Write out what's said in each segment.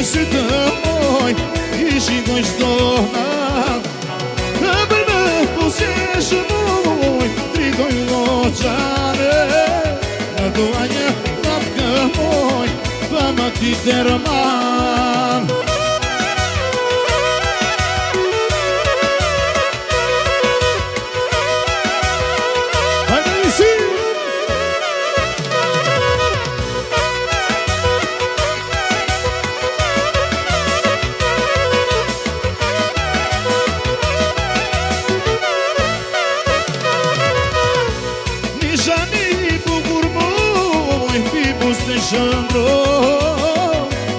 sy të moj, ishi gojshtona. Për me pusjesh moj, tritoj loqane. Në dua një lapkë moj, pa më ti tërman. Shëndro,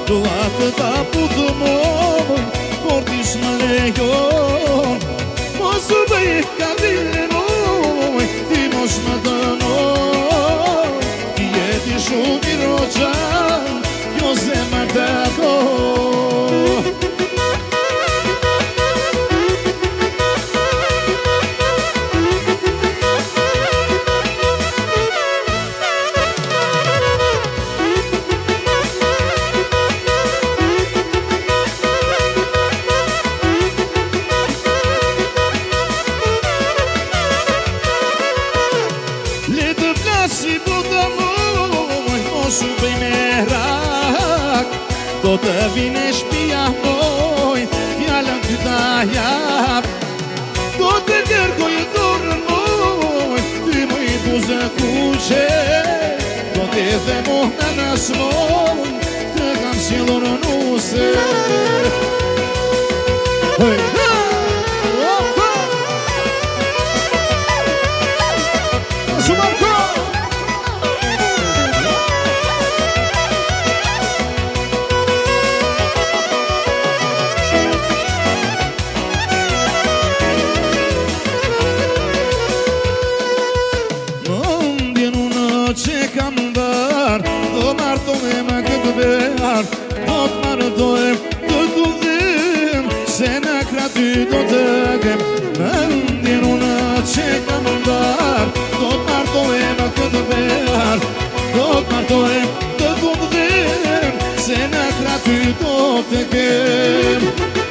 dua të ta putë moj, por ti s'më lejon. Mos u bëj ka moj, ti mos më dënoj. Ti jeti shumë i roqan, jo zemër të do. Si buta moj, mos u bëj me rak. Do të vine shpia moj, fjallën ty ta jap. Do të kërkoj dorën moj, ty moj buzë kuqe. Do të dhe mohë në smoj, të kam silur nuse. Që kam dar, do martohem me këtë behar. Do t'martohem, do t'udhim, se në kraty do të kem. Mendjen unë që kam dar, do t'martohem me këtë behar. Do t'martohem, do t'udhim, se në kraty do të kem.